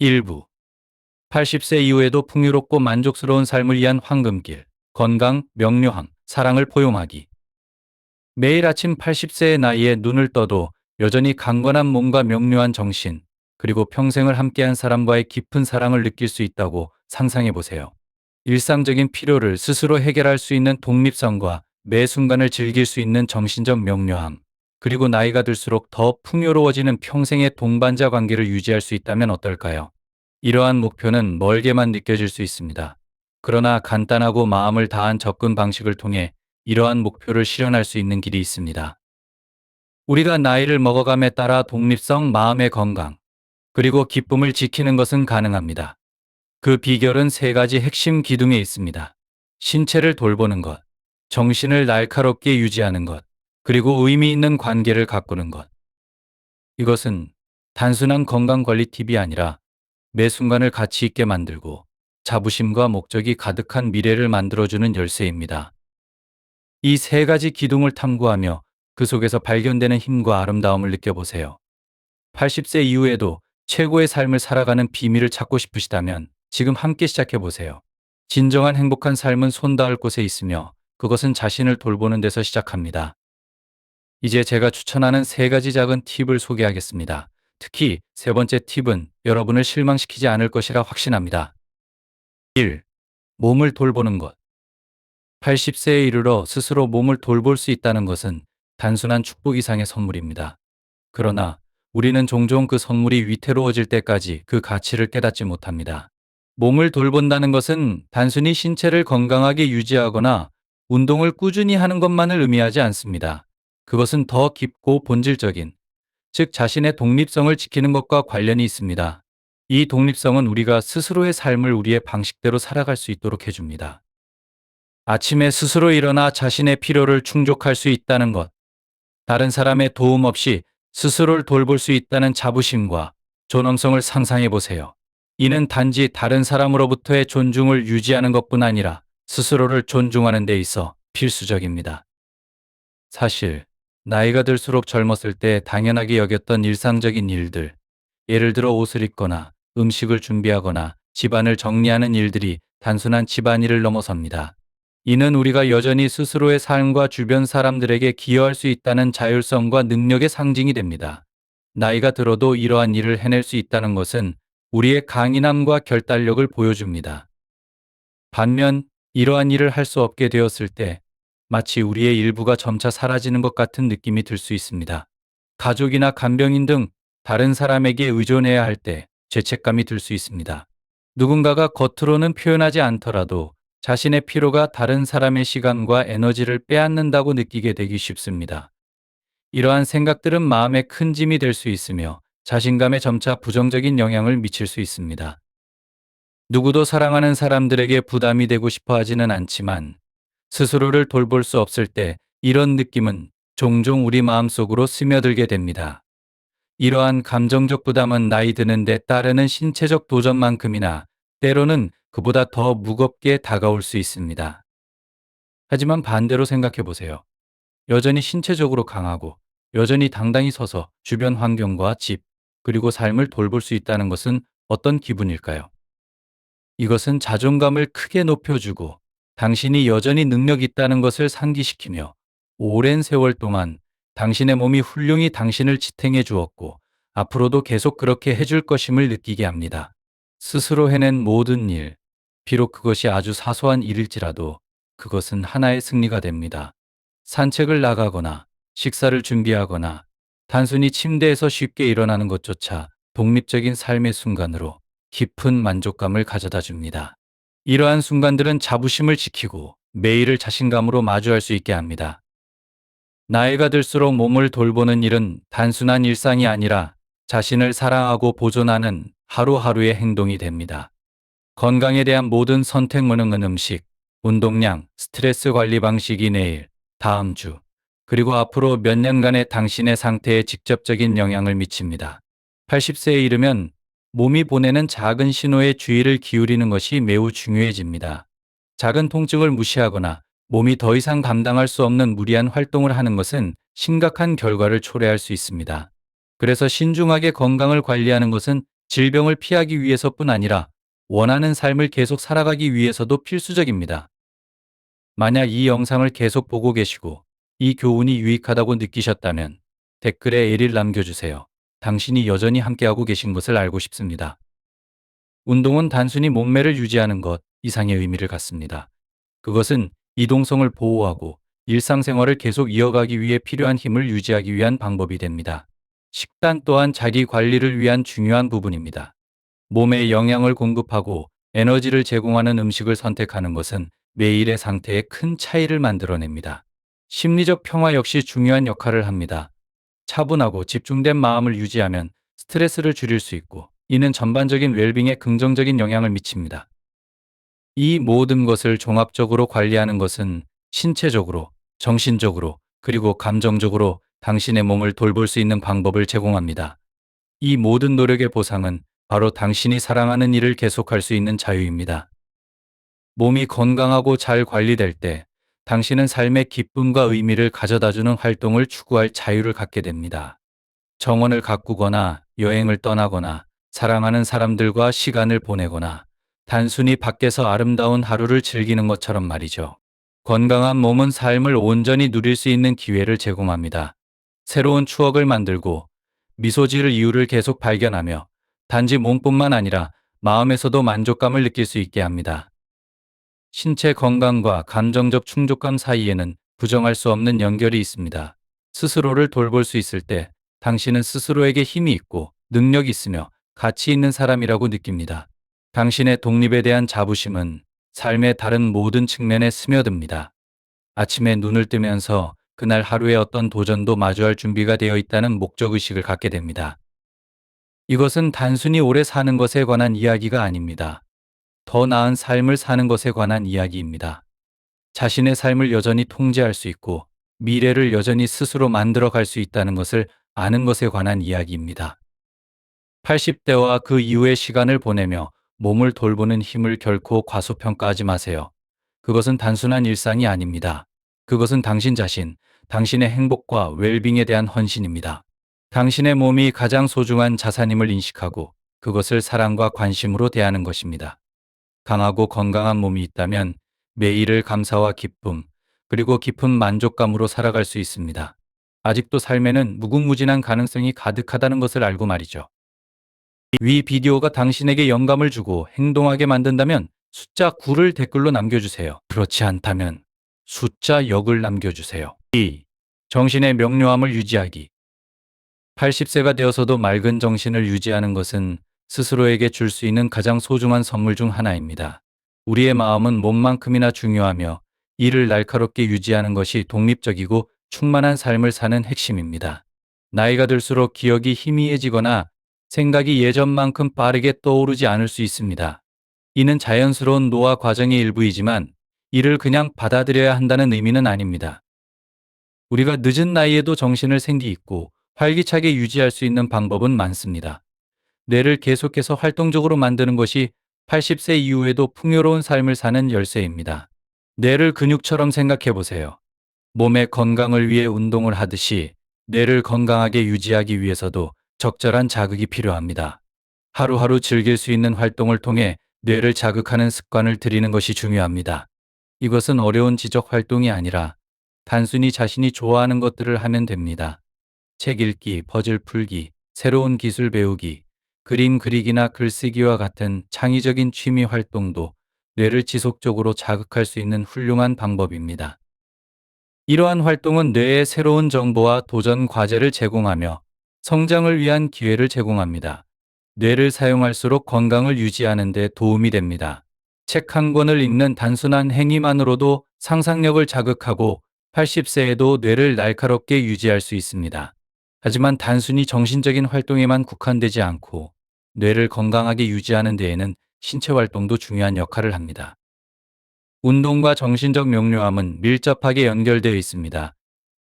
일부 80세 이후에도 풍요롭고 만족스러운 삶을 위한 황금길, 건강, 명료함, 사랑을 포용하기. 매일 아침 80세의 나이에 눈을 떠도 여전히 강건한 몸과 명료한 정신, 그리고 평생을 함께한 사람과의 깊은 사랑을 느낄 수 있다고 상상해 보세요. 일상적인 필요를 스스로 해결할 수 있는 독립성과 매 순간을 즐길 수 있는 정신적 명료함, 그리고 나이가 들수록 더 풍요로워지는 평생의 동반자 관계를 유지할 수 있다면 어떨까요? 이러한 목표는 멀게만 느껴질 수 있습니다. 그러나 간단하고 마음을 다한 접근 방식을 통해 이러한 목표를 실현할 수 있는 길이 있습니다. 우리가 나이를 먹어감에 따라 독립성, 마음의 건강, 그리고 기쁨을 지키는 것은 가능합니다. 그 비결은 세 가지 핵심 기둥에 있습니다. 신체를 돌보는 것, 정신을 날카롭게 유지하는 것, 그리고 의미 있는 관계를 가꾸는 것. 이것은 단순한 건강 관리 팁이 아니라 매 순간을 가치 있게 만들고 자부심과 목적이 가득한 미래를 만들어주는 열쇠입니다. 이 세 가지 기둥을 탐구하며 그 속에서 발견되는 힘과 아름다움을 느껴보세요. 80세 이후에도 최고의 삶을 살아가는 비밀을 찾고 싶으시다면 지금 함께 시작해보세요. 진정한 행복한 삶은 손 닿을 곳에 있으며 그것은 자신을 돌보는 데서 시작합니다. 이제 제가 추천하는 세 가지 작은 팁을 소개하겠습니다. 특히 세 번째 팁은 여러분을 실망시키지 않을 것이라 확신합니다. 1. 몸을 돌보는 것. 80세에 이르러 스스로 몸을 돌볼 수 있다는 것은 단순한 축복 이상의 선물입니다. 그러나 우리는 종종 그 선물이 위태로워질 때까지 그 가치를 깨닫지 못합니다. 몸을 돌본다는 것은 단순히 신체를 건강하게 유지하거나 운동을 꾸준히 하는 것만을 의미하지 않습니다. 그것은 더 깊고 본질적인, 즉 자신의 독립성을 지키는 것과 관련이 있습니다. 이 독립성은 우리가 스스로의 삶을 우리의 방식대로 살아갈 수 있도록 해줍니다. 아침에 스스로 일어나 자신의 필요를 충족할 수 있다는 것, 다른 사람의 도움 없이 스스로를 돌볼 수 있다는 자부심과 존엄성을 상상해 보세요. 이는 단지 다른 사람으로부터의 존중을 유지하는 것뿐 아니라 스스로를 존중하는 데 있어 필수적입니다. 사실, 나이가 들수록 젊었을 때 당연하게 여겼던 일상적인 일들, 예를 들어 옷을 입거나 음식을 준비하거나 집안을 정리하는 일들이 단순한 집안일을 넘어섭니다. 이는 우리가 여전히 스스로의 삶과 주변 사람들에게 기여할 수 있다는 자율성과 능력의 상징이 됩니다. 나이가 들어도 이러한 일을 해낼 수 있다는 것은 우리의 강인함과 결단력을 보여줍니다. 반면 이러한 일을 할 수 없게 되었을 때 마치 우리의 일부가 점차 사라지는 것 같은 느낌이 들 수 있습니다. 가족이나 간병인 등 다른 사람에게 의존해야 할 때 죄책감이 들 수 있습니다. 누군가가 겉으로는 표현하지 않더라도 자신의 피로가 다른 사람의 시간과 에너지를 빼앗는다고 느끼게 되기 쉽습니다. 이러한 생각들은 마음에 큰 짐이 될 수 있으며 자신감에 점차 부정적인 영향을 미칠 수 있습니다. 누구도 사랑하는 사람들에게 부담이 되고 싶어 하지는 않지만 스스로를 돌볼 수 없을 때 이런 느낌은 종종 우리 마음속으로 스며들게 됩니다. 이러한 감정적 부담은 나이 드는 데 따르는 신체적 도전만큼이나 때로는 그보다 더 무겁게 다가올 수 있습니다. 하지만 반대로 생각해 보세요. 여전히 신체적으로 강하고 여전히 당당히 서서 주변 환경과 집, 그리고 삶을 돌볼 수 있다는 것은 어떤 기분일까요? 이것은 자존감을 크게 높여주고 당신이 여전히 능력 있다는 것을 상기시키며 오랜 세월 동안 당신의 몸이 훌륭히 당신을 지탱해 주었고 앞으로도 계속 그렇게 해줄 것임을 느끼게 합니다. 스스로 해낸 모든 일, 비록 그것이 아주 사소한 일일지라도 그것은 하나의 승리가 됩니다. 산책을 나가거나 식사를 준비하거나 단순히 침대에서 쉽게 일어나는 것조차 독립적인 삶의 순간으로 깊은 만족감을 가져다 줍니다. 이러한 순간들은 자부심을 지키고 매일을 자신감으로 마주할 수 있게 합니다. 나이가 들수록 몸을 돌보는 일은 단순한 일상이 아니라 자신을 사랑하고 보존하는 하루하루의 행동이 됩니다. 건강에 대한 모든 선택 무능은 음식, 운동량, 스트레스 관리 방식이 내일, 다음 주, 그리고 앞으로 몇 년간의 당신의 상태에 직접적인 영향을 미칩니다. 80세에 이르면 몸이 보내는 작은 신호에 주의를 기울이는 것이 매우 중요해집니다. 작은 통증을 무시하거나 몸이 더 이상 감당할 수 없는 무리한 활동을 하는 것은 심각한 결과를 초래할 수 있습니다. 그래서 신중하게 건강을 관리하는 것은 질병을 피하기 위해서뿐 아니라 원하는 삶을 계속 살아가기 위해서도 필수적입니다. 만약 이 영상을 계속 보고 계시고 이 교훈이 유익하다고 느끼셨다면 댓글에 일일 남겨주세요. 당신이 여전히 함께하고 계신 것을 알고 싶습니다. 운동은 단순히 몸매를 유지하는 것 이상의 의미를 갖습니다. 그것은 이동성을 보호하고 일상생활을 계속 이어가기 위해 필요한 힘을 유지하기 위한 방법이 됩니다. 식단 또한 자기 관리를 위한 중요한 부분입니다. 몸에 영양을 공급하고 에너지를 제공하는 음식을 선택하는 것은 매일의 상태에 큰 차이를 만들어냅니다. 심리적 평화 역시 중요한 역할을 합니다. 차분하고 집중된 마음을 유지하면 스트레스를 줄일 수 있고 이는 전반적인 웰빙에 긍정적인 영향을 미칩니다. 이 모든 것을 종합적으로 관리하는 것은 신체적으로, 정신적으로, 그리고 감정적으로 당신의 몸을 돌볼 수 있는 방법을 제공합니다. 이 모든 노력의 보상은 바로 당신이 사랑하는 일을 계속할 수 있는 자유입니다. 몸이 건강하고 잘 관리될 때 당신은 삶의 기쁨과 의미를 가져다주는 활동을 추구할 자유를 갖게 됩니다. 정원을 가꾸거나 여행을 떠나거나 사랑하는 사람들과 시간을 보내거나 단순히 밖에서 아름다운 하루를 즐기는 것처럼 말이죠. 건강한 몸은 삶을 온전히 누릴 수 있는 기회를 제공합니다. 새로운 추억을 만들고 미소 지을 이유를 계속 발견하며 단지 몸뿐만 아니라 마음에서도 만족감을 느낄 수 있게 합니다. 신체 건강과 감정적 충족감 사이에는 부정할 수 없는 연결이 있습니다. 스스로를 돌볼 수 있을 때 당신은 스스로에게 힘이 있고 능력이 있으며 가치 있는 사람이라고 느낍니다. 당신의 독립에 대한 자부심은 삶의 다른 모든 측면에 스며듭니다. 아침에 눈을 뜨면서 그날 하루의 어떤 도전도 마주할 준비가 되어 있다는 목적의식을 갖게 됩니다. 이것은 단순히 오래 사는 것에 관한 이야기가 아닙니다. 더 나은 삶을 사는 것에 관한 이야기입니다. 자신의 삶을 여전히 통제할 수 있고 미래를 여전히 스스로 만들어 갈 수 있다는 것을 아는 것에 관한 이야기입니다. 80대와 그 이후의 시간을 보내며 몸을 돌보는 힘을 결코 과소평가하지 마세요. 그것은 단순한 일상이 아닙니다. 그것은 당신 자신, 당신의 행복과 웰빙에 대한 헌신입니다. 당신의 몸이 가장 소중한 자산임을 인식하고 그것을 사랑과 관심으로 대하는 것입니다. 강하고 건강한 몸이 있다면 매일을 감사와 기쁨, 그리고 깊은 만족감으로 살아갈 수 있습니다. 아직도 삶에는 무궁무진한 가능성이 가득하다는 것을 알고 말이죠. 위 비디오가 당신에게 영감을 주고 행동하게 만든다면 숫자 9를 댓글로 남겨주세요. 그렇지 않다면 숫자 0을 남겨주세요. 2. 정신의 명료함을 유지하기. 80세가 되어서도 맑은 정신을 유지하는 것은 스스로에게 줄 수 있는 가장 소중한 선물 중 하나입니다. 우리의 마음은 몸만큼이나 중요하며 이를 날카롭게 유지하는 것이 독립적이고 충만한 삶을 사는 핵심입니다. 나이가 들수록 기억이 희미해지거나 생각이 예전만큼 빠르게 떠오르지 않을 수 있습니다. 이는 자연스러운 노화 과정의 일부이지만 이를 그냥 받아들여야 한다는 의미는 아닙니다. 우리가 늦은 나이에도 정신을 생기 있고 활기차게 유지할 수 있는 방법은 많습니다. 뇌를 계속해서 활동적으로 만드는 것이 80세 이후에도 풍요로운 삶을 사는 열쇠입니다. 뇌를 근육처럼 생각해 보세요. 몸의 건강을 위해 운동을 하듯이 뇌를 건강하게 유지하기 위해서도 적절한 자극이 필요합니다. 하루하루 즐길 수 있는 활동을 통해 뇌를 자극하는 습관을 들이는 것이 중요합니다. 이것은 어려운 지적 활동이 아니라 단순히 자신이 좋아하는 것들을 하면 됩니다. 책 읽기, 퍼즐 풀기, 새로운 기술 배우기, 그림 그리기나 글쓰기와 같은 창의적인 취미 활동도 뇌를 지속적으로 자극할 수 있는 훌륭한 방법입니다. 이러한 활동은 뇌에 새로운 정보와 도전 과제를 제공하며 성장을 위한 기회를 제공합니다. 뇌를 사용할수록 건강을 유지하는 데 도움이 됩니다. 책 한 권을 읽는 단순한 행위만으로도 상상력을 자극하고 80세에도 뇌를 날카롭게 유지할 수 있습니다. 하지만 단순히 정신적인 활동에만 국한되지 않고 뇌를 건강하게 유지하는 데에는 신체 활동도 중요한 역할을 합니다. 운동과 정신적 명료함은 밀접하게 연결되어 있습니다.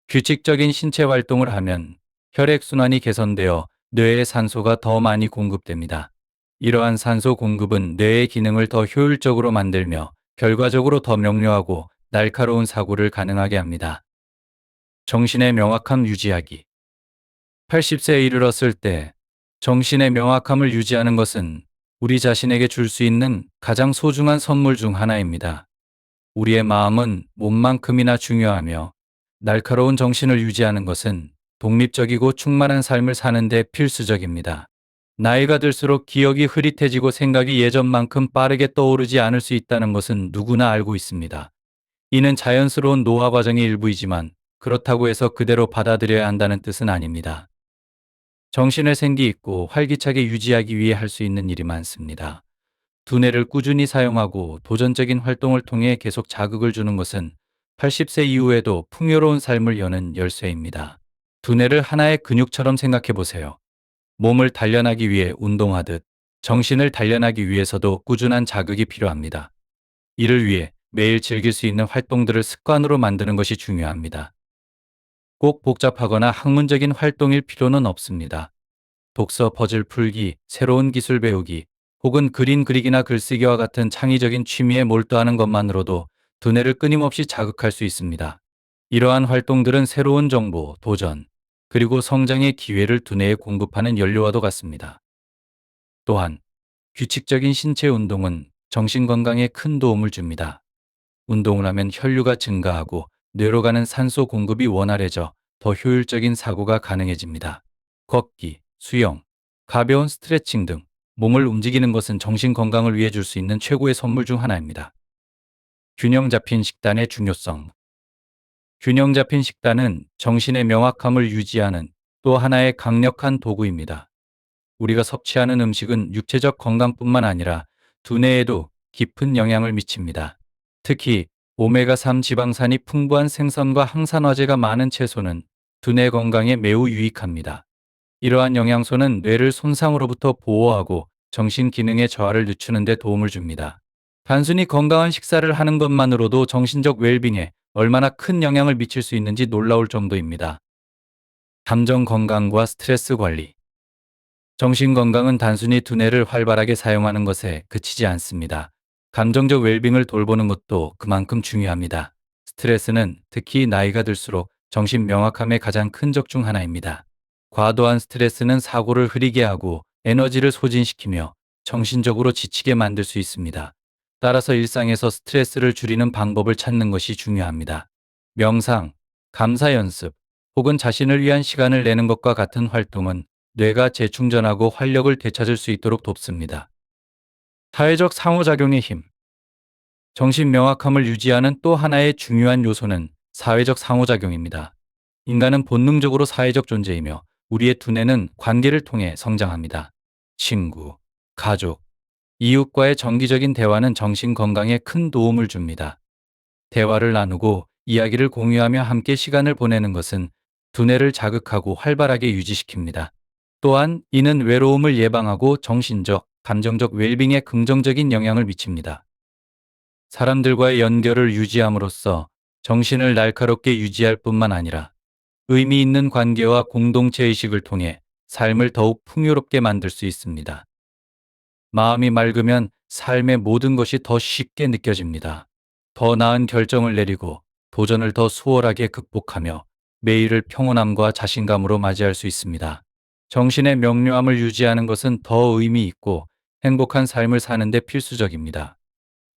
규칙적인 신체 활동을 하면 혈액순환이 개선되어 뇌에 산소가 더 많이 공급됩니다. 이러한 산소 공급은 뇌의 기능을 더 효율적으로 만들며 결과적으로 더 명료하고 날카로운 사고를 가능하게 합니다. 정신의 명확함 유지하기. 80세에 이르렀을 때 정신의 명확함을 유지하는 것은 우리 자신에게 줄 수 있는 가장 소중한 선물 중 하나입니다. 우리의 마음은 몸만큼이나 중요하며 날카로운 정신을 유지하는 것은 독립적이고 충만한 삶을 사는 데 필수적입니다. 나이가 들수록 기억이 흐릿해지고 생각이 예전만큼 빠르게 떠오르지 않을 수 있다는 것은 누구나 알고 있습니다. 이는 자연스러운 노화 과정의 일부이지만 그렇다고 해서 그대로 받아들여야 한다는 뜻은 아닙니다. 정신을 생기 있고 활기차게 유지하기 위해 할 수 있는 일이 많습니다. 두뇌를 꾸준히 사용하고 도전적인 활동을 통해 계속 자극을 주는 것은 80세 이후에도 풍요로운 삶을 여는 열쇠입니다. 두뇌를 하나의 근육처럼 생각해 보세요. 몸을 단련하기 위해 운동하듯 정신을 단련하기 위해서도 꾸준한 자극이 필요합니다. 이를 위해 매일 즐길 수 있는 활동들을 습관으로 만드는 것이 중요합니다. 꼭 복잡하거나 학문적인 활동일 필요는 없습니다. 독서, 퍼즐 풀기, 새로운 기술 배우기, 혹은 그림 그리기나 글쓰기와 같은 창의적인 취미에 몰두하는 것만으로도 두뇌를 끊임없이 자극할 수 있습니다. 이러한 활동들은 새로운 정보, 도전, 그리고 성장의 기회를 두뇌에 공급하는 연료와도 같습니다. 또한 규칙적인 신체 운동은 정신 건강에 큰 도움을 줍니다. 운동을 하면 혈류가 증가하고 뇌로 가는 산소 공급이 원활해져 더 효율적인 사고가 가능해집니다. 걷기, 수영, 가벼운 스트레칭 등 몸을 움직이는 것은 정신 건강을 위해 줄 수 있는 최고의 선물 중 하나입니다. 균형 잡힌 식단의 중요성. 균형 잡힌 식단은 정신의 명확함을 유지하는 또 하나의 강력한 도구입니다. 우리가 섭취하는 음식은 육체적 건강뿐만 아니라 두뇌에도 깊은 영향을 미칩니다. 특히 오메가3 지방산이 풍부한 생선과 항산화제가 많은 채소는 두뇌 건강에 매우 유익합니다. 이러한 영양소는 뇌를 손상으로부터 보호하고 정신 기능의 저하를 늦추는 데 도움을 줍니다. 단순히 건강한 식사를 하는 것만으로도 정신적 웰빙에 얼마나 큰 영향을 미칠 수 있는지 놀라울 정도입니다. 감정 건강과 스트레스 관리. 정신 건강은 단순히 두뇌를 활발하게 사용하는 것에 그치지 않습니다. 감정적 웰빙을 돌보는 것도 그만큼 중요합니다. 스트레스는 특히 나이가 들수록 정신 명확함의 가장 큰 적 중 하나입니다. 과도한 스트레스는 사고를 흐리게 하고 에너지를 소진시키며 정신적으로 지치게 만들 수 있습니다. 따라서 일상에서 스트레스를 줄이는 방법을 찾는 것이 중요합니다. 명상, 감사 연습, 혹은 자신을 위한 시간을 내는 것과 같은 활동은 뇌가 재충전하고 활력을 되찾을 수 있도록 돕습니다. 사회적 상호작용의 힘. 정신 명확함을 유지하는 또 하나의 중요한 요소는 사회적 상호작용입니다. 인간은 본능적으로 사회적 존재이며 우리의 두뇌는 관계를 통해 성장합니다. 친구, 가족, 이웃과의 정기적인 대화는 정신 건강에 큰 도움을 줍니다. 대화를 나누고 이야기를 공유하며 함께 시간을 보내는 것은 두뇌를 자극하고 활발하게 유지시킵니다. 또한 이는 외로움을 예방하고 정신적, 감정적 웰빙에 긍정적인 영향을 미칩니다. 사람들과의 연결을 유지함으로써 정신을 날카롭게 유지할 뿐만 아니라 의미 있는 관계와 공동체 의식을 통해 삶을 더욱 풍요롭게 만들 수 있습니다. 마음이 맑으면 삶의 모든 것이 더 쉽게 느껴집니다. 더 나은 결정을 내리고 도전을 더 수월하게 극복하며 매일을 평온함과 자신감으로 맞이할 수 있습니다. 정신의 명료함을 유지하는 것은 더 의미 있고 행복한 삶을 사는 데 필수적입니다.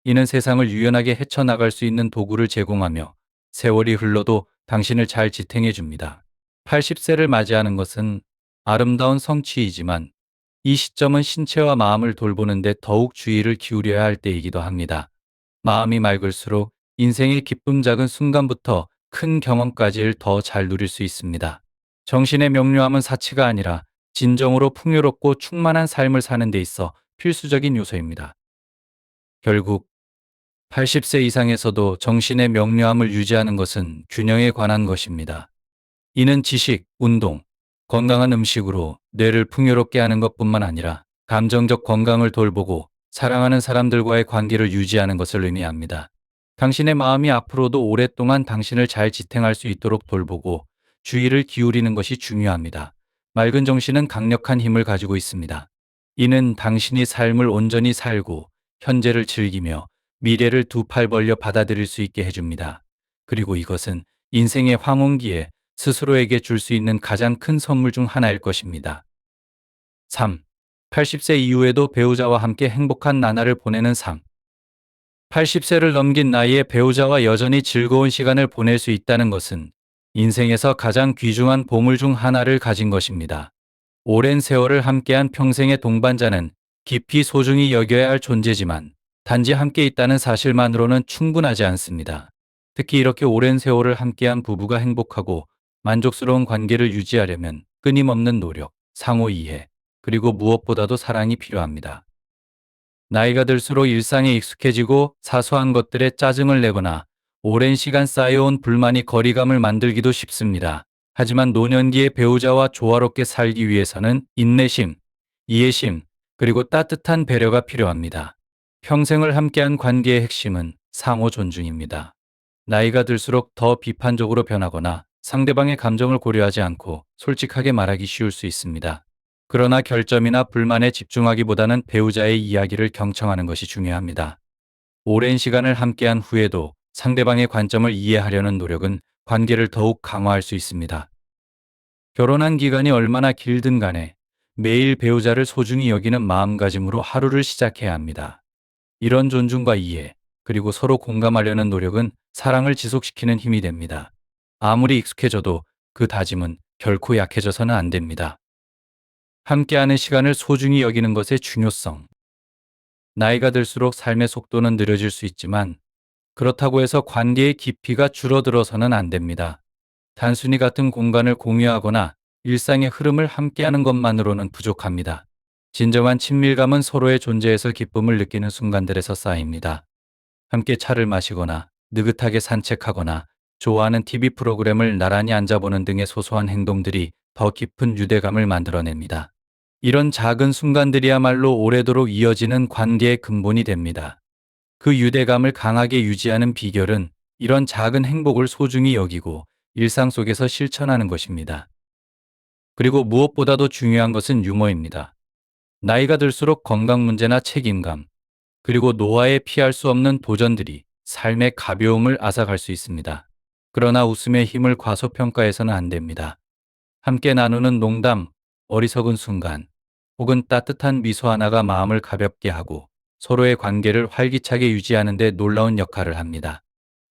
이는 세상을 유연하게 헤쳐나갈 수 있는 도구를 제공하며 세월이 흘러도 당신을 잘 지탱해 줍니다. 80세를 맞이하는 것은 아름다운 성취이지만 이 시점은 신체와 마음을 돌보는 데 더욱 주의를 기울여야 할 때이기도 합니다. 마음이 맑을수록 인생의 기쁨 작은 순간부터 큰 경험까지를 더 잘 누릴 수 있습니다. 정신의 명료함은 사치가 아니라 진정으로 풍요롭고 충만한 삶을 사는 데 있어 필수적인 요소입니다. 결국 80세 이상에서도 정신의 명료함을 유지하는 것은 균형에 관한 것입니다. 이는 지식, 운동, 건강한 음식으로 뇌를 풍요롭게 하는 것뿐만 아니라 감정적 건강을 돌보고 사랑하는 사람들과의 관계를 유지하는 것을 의미합니다. 당신의 마음이 앞으로도 오랫동안 당신을 잘 지탱할 수 있도록 돌보고 주의를 기울이는 것이 중요합니다. 맑은 정신은 강력한 힘을 가지고 있습니다. 이는 당신이 삶을 온전히 살고 현재를 즐기며 미래를 두 팔 벌려 받아들일 수 있게 해줍니다. 그리고 이것은 인생의 황혼기에 스스로에게 줄 수 있는 가장 큰 선물 중 하나일 것입니다. 3. 80세 이후에도 배우자와 함께 행복한 나날을 보내는 삶. 80세를 넘긴 나이에 배우자와 여전히 즐거운 시간을 보낼 수 있다는 것은 인생에서 가장 귀중한 보물 중 하나를 가진 것입니다. 오랜 세월을 함께한 평생의 동반자는 깊이 소중히 여겨야 할 존재지만 단지 함께 있다는 사실만으로는 충분하지 않습니다. 특히 이렇게 오랜 세월을 함께한 부부가 행복하고 만족스러운 관계를 유지하려면 끊임없는 노력, 상호 이해, 그리고 무엇보다도 사랑이 필요합니다. 나이가 들수록 일상에 익숙해지고 사소한 것들에 짜증을 내거나 오랜 시간 쌓여온 불만이 거리감을 만들기도 쉽습니다. 하지만 노년기의 배우자와 조화롭게 살기 위해서는 인내심, 이해심, 그리고 따뜻한 배려가 필요합니다. 평생을 함께한 관계의 핵심은 상호 존중입니다. 나이가 들수록 더 비판적으로 변하거나 상대방의 감정을 고려하지 않고 솔직하게 말하기 쉬울 수 있습니다. 그러나 결점이나 불만에 집중하기보다는 배우자의 이야기를 경청하는 것이 중요합니다. 오랜 시간을 함께한 후에도 상대방의 관점을 이해하려는 노력은 관계를 더욱 강화할 수 있습니다. 결혼한 기간이 얼마나 길든 간에 매일 배우자를 소중히 여기는 마음가짐으로 하루를 시작해야 합니다. 이런 존중과 이해, 그리고 서로 공감하려는 노력은 사랑을 지속시키는 힘이 됩니다. 아무리 익숙해져도 그 다짐은 결코 약해져서는 안 됩니다. 함께하는 시간을 소중히 여기는 것의 중요성. 나이가 들수록 삶의 속도는 느려질 수 있지만 그렇다고 해서 관계의 깊이가 줄어들어서는 안 됩니다. 단순히 같은 공간을 공유하거나 일상의 흐름을 함께하는 것만으로는 부족합니다. 진정한 친밀감은 서로의 존재에서 기쁨을 느끼는 순간들에서 쌓입니다. 함께 차를 마시거나 느긋하게 산책하거나 좋아하는 TV 프로그램을 나란히 앉아보는 등의 소소한 행동들이 더 깊은 유대감을 만들어냅니다. 이런 작은 순간들이야말로 오래도록 이어지는 관계의 근본이 됩니다. 그 유대감을 강하게 유지하는 비결은 이런 작은 행복을 소중히 여기고 일상 속에서 실천하는 것입니다. 그리고 무엇보다도 중요한 것은 유머입니다. 나이가 들수록 건강 문제나 책임감, 그리고 노화에 피할 수 없는 도전들이 삶의 가벼움을 앗아갈 수 있습니다. 그러나 웃음의 힘을 과소평가해서는 안 됩니다. 함께 나누는 농담, 어리석은 순간, 혹은 따뜻한 미소 하나가 마음을 가볍게 하고 서로의 관계를 활기차게 유지하는 데 놀라운 역할을 합니다.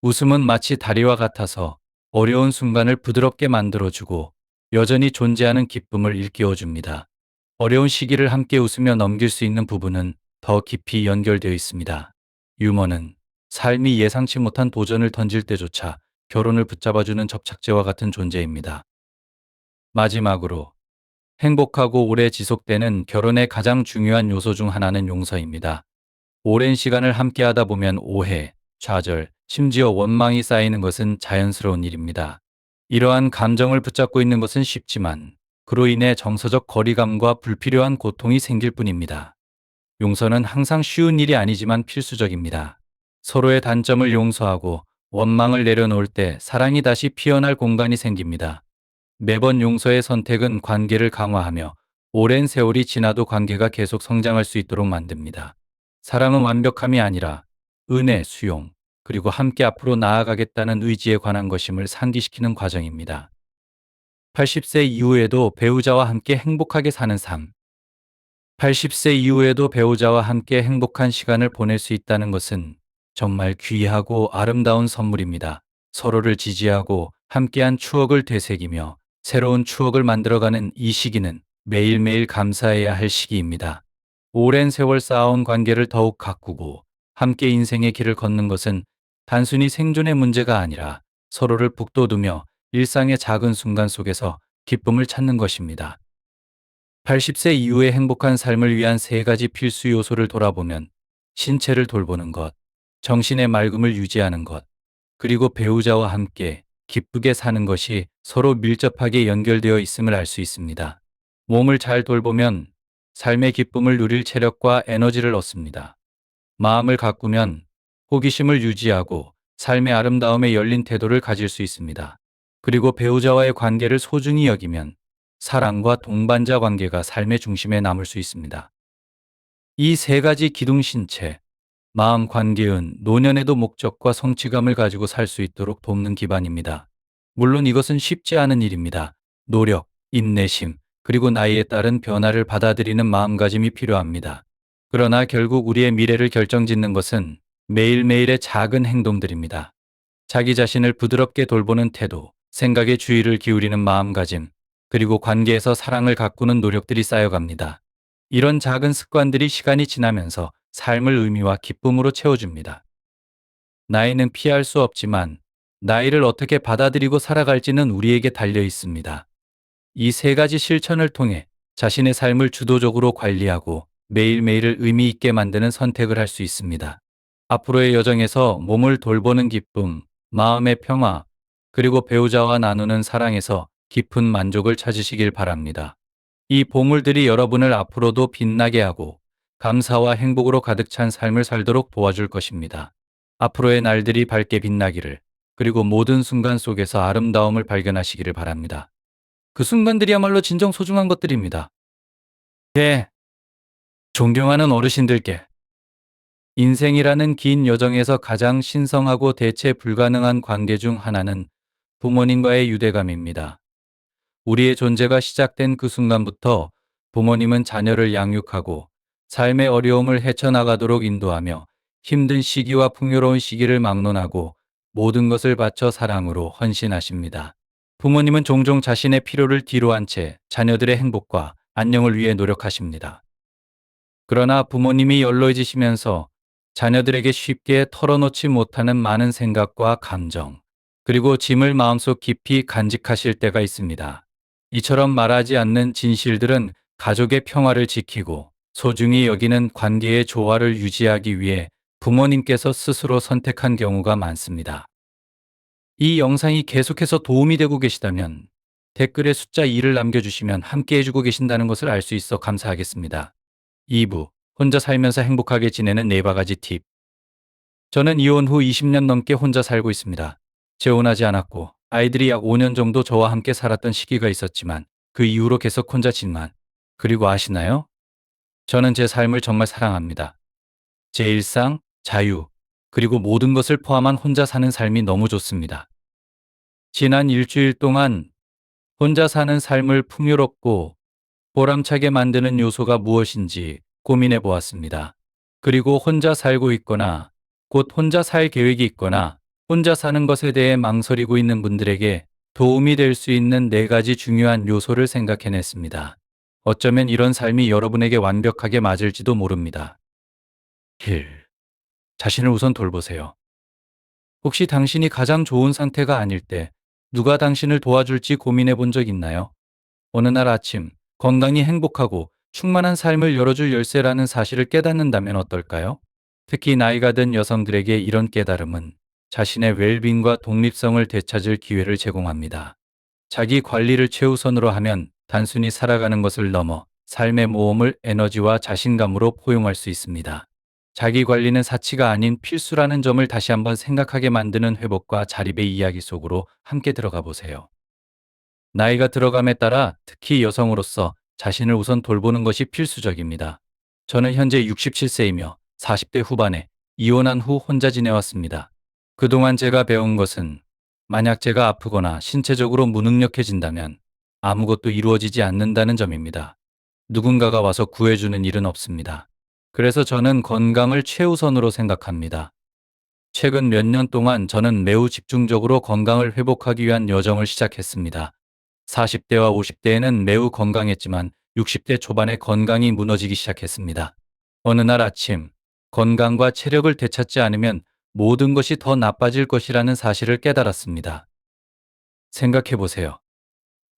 웃음은 마치 다리와 같아서 어려운 순간을 부드럽게 만들어주고 여전히 존재하는 기쁨을 일깨워줍니다. 어려운 시기를 함께 웃으며 넘길 수 있는 부분은 더 깊이 연결되어 있습니다. 유머는 삶이 예상치 못한 도전을 던질 때조차 결혼을 붙잡아주는 접착제와 같은 존재입니다. 마지막으로 행복하고 오래 지속되는 결혼의 가장 중요한 요소 중 하나는 용서입니다. 오랜 시간을 함께하다 보면 오해, 좌절, 심지어 원망이 쌓이는 것은 자연스러운 일입니다. 이러한 감정을 붙잡고 있는 것은 쉽지만 그로 인해 정서적 거리감과 불필요한 고통이 생길 뿐입니다. 용서는 항상 쉬운 일이 아니지만 필수적입니다. 서로의 단점을 용서하고 원망을 내려놓을 때 사랑이 다시 피어날 공간이 생깁니다. 매번 용서의 선택은 관계를 강화하며 오랜 세월이 지나도 관계가 계속 성장할 수 있도록 만듭니다. 사랑은 완벽함이 아니라 은혜, 수용, 그리고 함께 앞으로 나아가겠다는 의지에 관한 것임을 상기시키는 과정입니다. 80세 이후에도 배우자와 함께 행복하게 사는 삶. 80세 이후에도 배우자와 함께 행복한 시간을 보낼 수 있다는 것은 정말 귀하고 아름다운 선물입니다. 서로를 지지하고 함께한 추억을 되새기며 새로운 추억을 만들어가는 이 시기는 매일매일 감사해야 할 시기입니다. 오랜 세월 쌓아온 관계를 더욱 가꾸고 함께 인생의 길을 걷는 것은 단순히 생존의 문제가 아니라 서로를 북돋우며 일상의 작은 순간 속에서 기쁨을 찾는 것입니다. 80세 이후의 행복한 삶을 위한 세 가지 필수 요소를 돌아보면 신체를 돌보는 것, 정신의 맑음을 유지하는 것, 그리고 배우자와 함께 기쁘게 사는 것이 서로 밀접하게 연결되어 있음을 알 수 있습니다. 몸을 잘 돌보면 삶의 기쁨을 누릴 체력과 에너지를 얻습니다. 마음을 가꾸면 호기심을 유지하고 삶의 아름다움에 열린 태도를 가질 수 있습니다. 그리고 배우자와의 관계를 소중히 여기면 사랑과 동반자 관계가 삶의 중심에 남을 수 있습니다. 이 세 가지 기둥 신체, 마음 관계은 노년에도 목적과 성취감을 가지고 살 수 있도록 돕는 기반입니다. 물론 이것은 쉽지 않은 일입니다. 노력, 인내심, 그리고 나이에 따른 변화를 받아들이는 마음가짐이 필요합니다. 그러나 결국 우리의 미래를 결정짓는 것은 매일매일의 작은 행동들입니다. 자기 자신을 부드럽게 돌보는 태도, 생각에 주의를 기울이는 마음가짐, 그리고 관계에서 사랑을 가꾸는 노력들이 쌓여갑니다. 이런 작은 습관들이 시간이 지나면서 삶을 의미와 기쁨으로 채워줍니다. 나이는 피할 수 없지만 나이를 어떻게 받아들이고 살아갈지는 우리에게 달려 있습니다. 이 세 가지 실천을 통해 자신의 삶을 주도적으로 관리하고 매일매일을 의미 있게 만드는 선택을 할 수 있습니다. 앞으로의 여정에서 몸을 돌보는 기쁨, 마음의 평화, 그리고 배우자와 나누는 사랑에서 깊은 만족을 찾으시길 바랍니다. 이 보물들이 여러분을 앞으로도 빛나게 하고 감사와 행복으로 가득 찬 삶을 살도록 도와줄 것입니다. 앞으로의 날들이 밝게 빛나기를, 그리고 모든 순간 속에서 아름다움을 발견하시기를 바랍니다. 그 순간들이야말로 진정 소중한 것들입니다. 네, 존경하는 어르신들께 인생이라는 긴 여정에서 가장 신성하고 대체 불가능한 관계 중 하나는 부모님과의 유대감입니다. 우리의 존재가 시작된 그 순간부터 부모님은 자녀를 양육하고 삶의 어려움을 헤쳐나가도록 인도하며 힘든 시기와 풍요로운 시기를 막론하고 모든 것을 바쳐 사랑으로 헌신하십니다. 부모님은 종종 자신의 필요를 뒤로 한 채 자녀들의 행복과 안녕을 위해 노력하십니다. 그러나 부모님이 연로해지시면서 자녀들에게 쉽게 털어놓지 못하는 많은 생각과 감정, 그리고 짐을 마음속 깊이 간직하실 때가 있습니다. 이처럼 말하지 않는 진실들은 가족의 평화를 지키고 소중히 여기는 관계의 조화를 유지하기 위해 부모님께서 스스로 선택한 경우가 많습니다. 이 영상이 계속해서 도움이 되고 계시다면 댓글에 숫자 2를 남겨주시면 함께 해주고 계신다는 것을 알 수 있어 감사하겠습니다. 2부, 혼자 살면서 행복하게 지내는 4가지 팁. 저는 이혼 후 20년 넘게 혼자 살고 있습니다. 재혼하지 않았고 아이들이 약 5년 정도 저와 함께 살았던 시기가 있었지만 그 이후로 계속 혼자 지만, 그리고 아시나요? 저는 제 삶을 정말 사랑합니다. 제 일상, 자유, 그리고 모든 것을 포함한 혼자 사는 삶이 너무 좋습니다. 지난 일주일 동안 혼자 사는 삶을 풍요롭고 보람차게 만드는 요소가 무엇인지 고민해 보았습니다. 그리고 혼자 살고 있거나 곧 혼자 살 계획이 있거나 혼자 사는 것에 대해 망설이고 있는 분들에게 도움이 될 수 있는 4가지 중요한 요소를 생각해냈습니다. 어쩌면 이런 삶이 여러분에게 완벽하게 맞을지도 모릅니다. 1. 자신을 우선 돌보세요. 혹시 당신이 가장 좋은 상태가 아닐 때 누가 당신을 도와줄지 고민해 본 적 있나요? 어느 날 아침 건강히 행복하고 충만한 삶을 열어줄 열쇠라는 사실을 깨닫는다면 어떨까요? 특히 나이가 든 여성들에게 이런 깨달음은 자신의 웰빙과 독립성을 되찾을 기회를 제공합니다. 자기 관리를 최우선으로 하면 단순히 살아가는 것을 넘어 삶의 모험을 에너지와 자신감으로 포용할 수 있습니다. 자기 관리는 사치가 아닌 필수라는 점을 다시 한번 생각하게 만드는 회복과 자립의 이야기 속으로 함께 들어가 보세요. 나이가 들어감에 따라 특히 여성으로서 자신을 우선 돌보는 것이 필수적입니다. 저는 현재 67세이며 40대 후반에 이혼한 후 혼자 지내왔습니다. 그동안 제가 배운 것은 만약 제가 아프거나 신체적으로 무능력해진다면 아무것도 이루어지지 않는다는 점입니다. 누군가가 와서 구해주는 일은 없습니다. 그래서 저는 건강을 최우선으로 생각합니다. 최근 몇 년 동안 저는 매우 집중적으로 건강을 회복하기 위한 여정을 시작했습니다. 40대와 50대에는 매우 건강했지만 60대 초반에 건강이 무너지기 시작했습니다. 어느 날 아침, 건강과 체력을 되찾지 않으면 모든 것이 더 나빠질 것이라는 사실을 깨달았습니다. 생각해 보세요.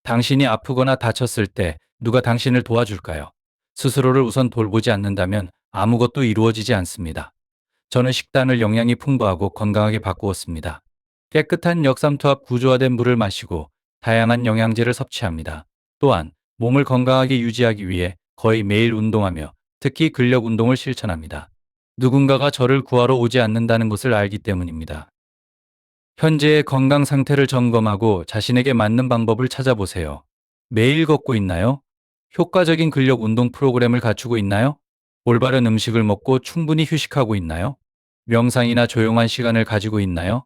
당신이 아프거나 다쳤을 때 누가 당신을 도와줄까요? 스스로를 우선 돌보지 않는다면 아무것도 이루어지지 않습니다. 저는 식단을 영양이 풍부하고 건강하게 바꾸었습니다. 깨끗한 역삼투압 구조화된 물을 마시고 다양한 영양제를 섭취합니다. 또한 몸을 건강하게 유지하기 위해 거의 매일 운동하며 특히 근력 운동을 실천합니다. 누군가가 저를 구하러 오지 않는다는 것을 알기 때문입니다. 현재의 건강 상태를 점검하고 자신에게 맞는 방법을 찾아보세요. 매일 걷고 있나요? 효과적인 근력 운동 프로그램을 갖추고 있나요? 올바른 음식을 먹고 충분히 휴식하고 있나요? 명상이나 조용한 시간을 가지고 있나요?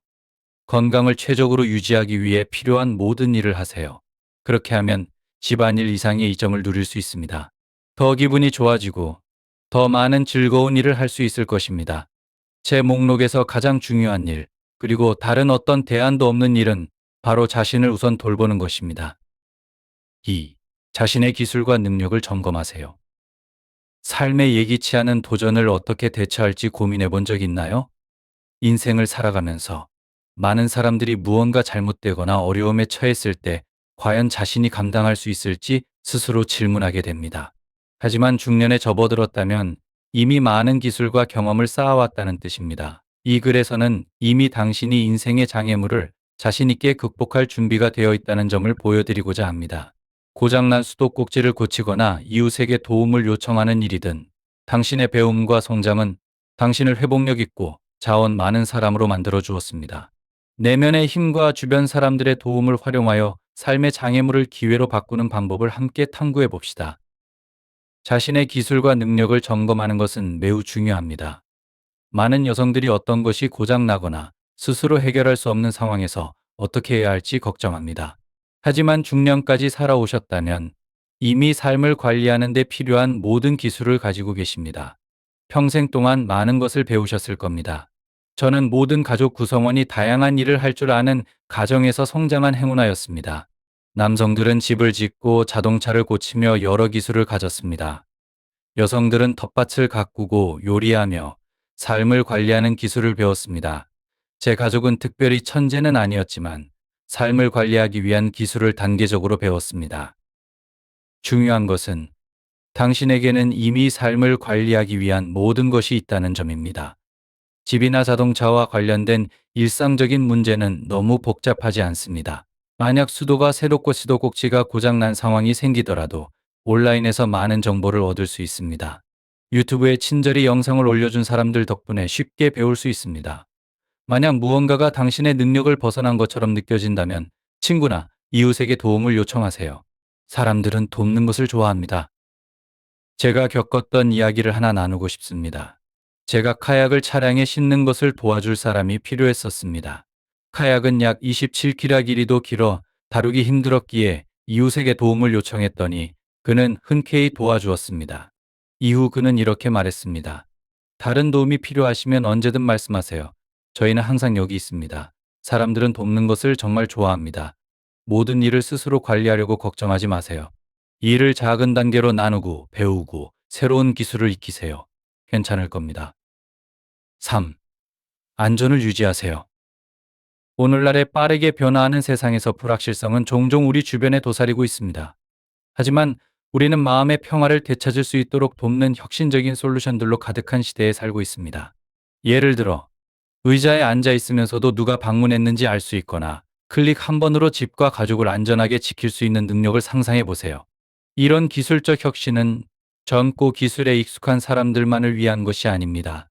건강을 최적으로 유지하기 위해 필요한 모든 일을 하세요. 그렇게 하면 집안일 이상의 이점을 누릴 수 있습니다. 더 기분이 좋아지고 더 많은 즐거운 일을 할 수 있을 것입니다. 제 목록에서 가장 중요한 일, 그리고 다른 어떤 대안도 없는 일은 바로 자신을 우선 돌보는 것입니다. 2. 자신의 기술과 능력을 점검하세요. 삶에 예기치 않은 도전을 어떻게 대처할지 고민해 본 적 있나요? 인생을 살아가면서 많은 사람들이 무언가 잘못되거나 어려움에 처했을 때 과연 자신이 감당할 수 있을지 스스로 질문하게 됩니다. 하지만 중년에 접어들었다면 이미 많은 기술과 경험을 쌓아왔다는 뜻입니다. 이 글에서는 이미 당신이 인생의 장애물을 자신 있게 극복할 준비가 되어 있다는 점을 보여드리고자 합니다. 고장난 수도꼭지를 고치거나 이웃에게 도움을 요청하는 일이든 당신의 배움과 성장은 당신을 회복력 있고 자원 많은 사람으로 만들어 주었습니다. 내면의 힘과 주변 사람들의 도움을 활용하여 삶의 장애물을 기회로 바꾸는 방법을 함께 탐구해 봅시다. 자신의 기술과 능력을 점검하는 것은 매우 중요합니다. 많은 여성들이 어떤 것이 고장나거나 스스로 해결할 수 없는 상황에서 어떻게 해야 할지 걱정합니다. 하지만 중년까지 살아오셨다면 이미 삶을 관리하는 데 필요한 모든 기술을 가지고 계십니다. 평생 동안 많은 것을 배우셨을 겁니다. 저는 모든 가족 구성원이 다양한 일을 할 줄 아는 가정에서 성장한 행운아였습니다. 남성들은 집을 짓고 자동차를 고치며 여러 기술을 가졌습니다. 여성들은 텃밭을 가꾸고 요리하며 삶을 관리하는 기술을 배웠습니다. 제 가족은 특별히 천재는 아니었지만 삶을 관리하기 위한 기술을 단계적으로 배웠습니다. 중요한 것은 당신에게는 이미 삶을 관리하기 위한 모든 것이 있다는 점입니다. 집이나 자동차와 관련된 일상적인 문제는 너무 복잡하지 않습니다. 만약 수도가 새롭고 수도꼭지가 고장난 상황이 생기더라도 온라인에서 많은 정보를 얻을 수 있습니다. 유튜브에 친절히 영상을 올려준 사람들 덕분에 쉽게 배울 수 있습니다. 만약 무언가가 당신의 능력을 벗어난 것처럼 느껴진다면 친구나 이웃에게 도움을 요청하세요. 사람들은 돕는 것을 좋아합니다. 제가 겪었던 이야기를 하나 나누고 싶습니다. 제가 카약을 차량에 싣는 것을 도와줄 사람이 필요했었습니다. 카약은 약 27km 길이도 길어 다루기 힘들었기에 이웃에게 도움을 요청했더니 그는 흔쾌히 도와주었습니다. 이후 그는 이렇게 말했습니다. 다른 도움이 필요하시면 언제든 말씀하세요. 저희는 항상 여기 있습니다. 사람들은 돕는 것을 정말 좋아합니다. 모든 일을 스스로 관리하려고 걱정하지 마세요. 일을 작은 단계로 나누고 배우고 새로운 기술을 익히세요. 괜찮을 겁니다. 3. 안전을 유지하세요. 오늘날의 빠르게 변화하는 세상에서 불확실성은 종종 우리 주변에 도사리고 있습니다. 하지만 우리는 마음의 평화를 되찾을 수 있도록 돕는 혁신적인 솔루션들로 가득한 시대에 살고 있습니다. 예를 들어 의자에 앉아 있으면서도 누가 방문했는지 알 수 있거나 클릭 한 번으로 집과 가족을 안전하게 지킬 수 있는 능력을 상상해 보세요. 이런 기술적 혁신은 젊고 기술에 익숙한 사람들만을 위한 것이 아닙니다.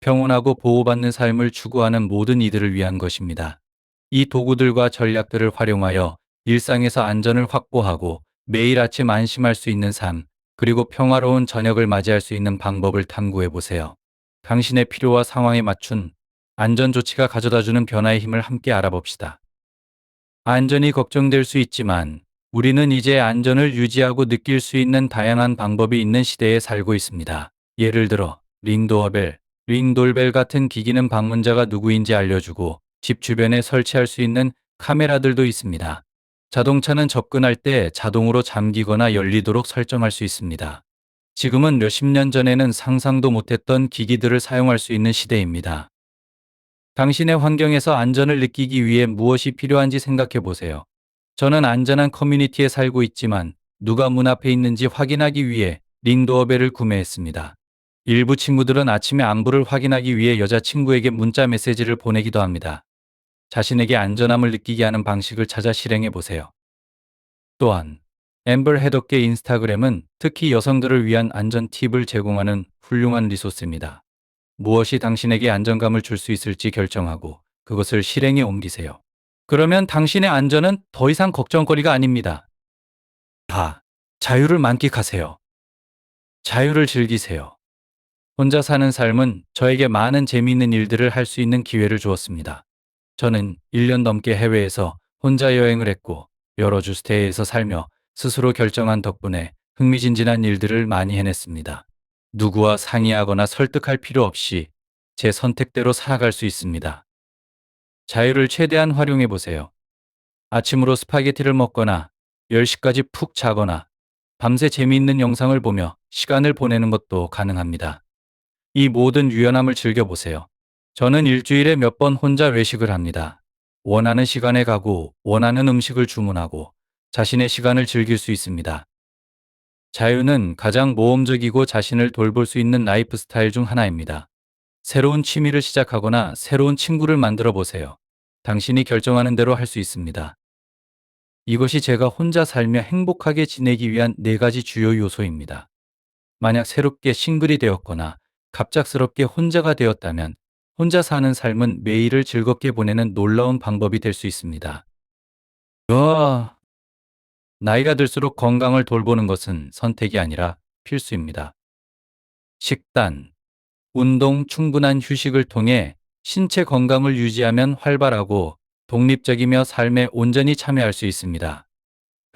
평온하고 보호받는 삶을 추구하는 모든 이들을 위한 것입니다. 이 도구들과 전략들을 활용하여 일상에서 안전을 확보하고 매일 아침 안심할 수 있는 삶, 그리고 평화로운 저녁을 맞이할 수 있는 방법을 탐구해 보세요. 당신의 필요와 상황에 맞춘 안전조치가 가져다주는 변화의 힘을 함께 알아봅시다. 안전이 걱정될 수 있지만 우리는 이제 안전을 유지하고 느낄 수 있는 다양한 방법이 있는 시대에 살고 있습니다. 예를 들어 링도어벨, 링돌벨 같은 기기는 방문자가 누구인지 알려주고 집 주변에 설치할 수 있는 카메라들도 있습니다. 자동차는 접근할 때 자동으로 잠기거나 열리도록 설정할 수 있습니다. 지금은 몇십 년 전에는 상상도 못했던 기기들을 사용할 수 있는 시대입니다. 당신의 환경에서 안전을 느끼기 위해 무엇이 필요한지 생각해 보세요. 저는 안전한 커뮤니티에 살고 있지만 누가 문 앞에 있는지 확인하기 위해 링도어벨을 구매했습니다. 일부 친구들은 아침에 안부를 확인하기 위해 여자친구에게 문자 메시지를 보내기도 합니다. 자신에게 안전함을 느끼게 하는 방식을 찾아 실행해 보세요. 또한 앰버 헤더께 인스타그램은 특히 여성들을 위한 안전 팁을 제공하는 훌륭한 리소스입니다. 무엇이 당신에게 안정감을 줄 수 있을지 결정하고 그것을 실행에 옮기세요. 그러면 당신의 안전은 더 이상 걱정거리가 아닙니다. 다 자유를 만끽하세요. 자유를 즐기세요. 혼자 사는 삶은 저에게 많은 재미있는 일들을 할 수 있는 기회를 주었습니다. 저는 1년 넘게 해외에서 혼자 여행을 했고 여러 주 스테이에서 살며 스스로 결정한 덕분에 흥미진진한 일들을 많이 해냈습니다. 누구와 상의하거나 설득할 필요 없이 제 선택대로 살아갈 수 있습니다. 자유를 최대한 활용해 보세요. 아침으로 스파게티를 먹거나 10시까지 푹 자거나 밤새 재미있는 영상을 보며 시간을 보내는 것도 가능합니다. 이 모든 유연함을 즐겨보세요. 저는 일주일에 몇 번 혼자 외식을 합니다. 원하는 시간에 가고 원하는 음식을 주문하고 자신의 시간을 즐길 수 있습니다. 자유는 가장 모험적이고 자신을 돌볼 수 있는 라이프 스타일 중 하나입니다. 새로운 취미를 시작하거나 새로운 친구를 만들어 보세요. 당신이 결정하는 대로 할 수 있습니다. 이것이 제가 혼자 살며 행복하게 지내기 위한 4가지 주요 요소입니다. 만약 새롭게 싱글이 되었거나 갑작스럽게 혼자가 되었다면 혼자 사는 삶은 매일을 즐겁게 보내는 놀라운 방법이 될 수 있습니다. 나이가 들수록 건강을 돌보는 것은 선택이 아니라 필수입니다. 식단, 운동, 충분한 휴식을 통해 신체 건강을 유지하면 활발하고 독립적이며 삶에 온전히 참여할 수 있습니다.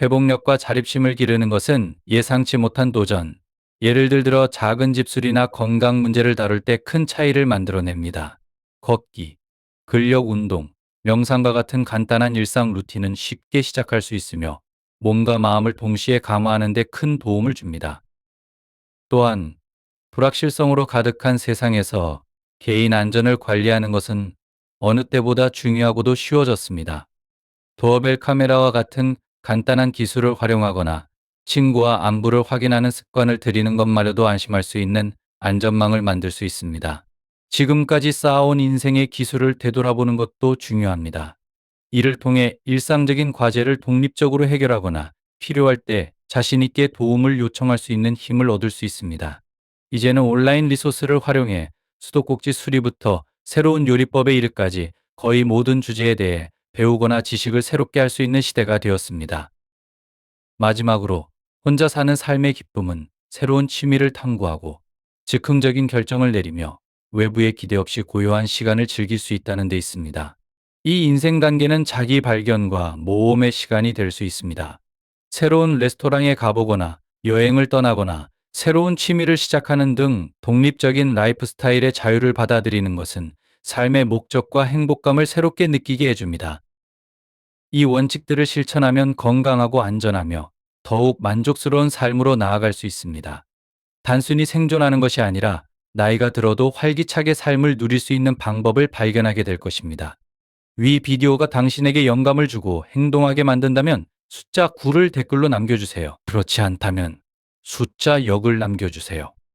회복력과 자립심을 기르는 것은 예상치 못한 도전, 예를 들어 작은 집술이나 건강 문제를 다룰 때 큰 차이를 만들어냅니다. 걷기, 근력 운동, 명상과 같은 간단한 일상 루틴은 쉽게 시작할 수 있으며 몸과 마음을 동시에 감화하는 데 큰 도움을 줍니다. 또한 불확실성으로 가득한 세상에서 개인 안전을 관리하는 것은 어느 때보다 중요하고도 쉬워졌습니다. 도어벨 카메라와 같은 간단한 기술을 활용하거나 친구와 안부를 확인하는 습관을 들이는 것만으로도 안심할 수 있는 안전망을 만들 수 있습니다. 지금까지 쌓아온 인생의 기술을 되돌아보는 것도 중요합니다. 이를 통해 일상적인 과제를 독립적으로 해결하거나 필요할 때 자신 있게 도움을 요청할 수 있는 힘을 얻을 수 있습니다. 이제는 온라인 리소스를 활용해 수도꼭지 수리부터 새로운 요리법에 이르까지 거의 모든 주제에 대해 배우거나 지식을 새롭게 할 수 있는 시대가 되었습니다. 마지막으로 혼자 사는 삶의 기쁨은 새로운 취미를 탐구하고 즉흥적인 결정을 내리며 외부의 기대 없이 고요한 시간을 즐길 수 있다는 데 있습니다. 이 인생 단계는 자기 발견과 모험의 시간이 될 수 있습니다. 새로운 레스토랑에 가보거나 여행을 떠나거나 새로운 취미를 시작하는 등 독립적인 라이프 스타일의 자유를 받아들이는 것은 삶의 목적과 행복감을 새롭게 느끼게 해줍니다. 이 원칙들을 실천하면 건강하고 안전하며 더욱 만족스러운 삶으로 나아갈 수 있습니다. 단순히 생존하는 것이 아니라 나이가 들어도 활기차게 삶을 누릴 수 있는 방법을 발견하게 될 것입니다. 위 비디오가 당신에게 영감을 주고 행동하게 만든다면 숫자 9를 댓글로 남겨주세요. 그렇지 않다면 숫자 0을 남겨주세요.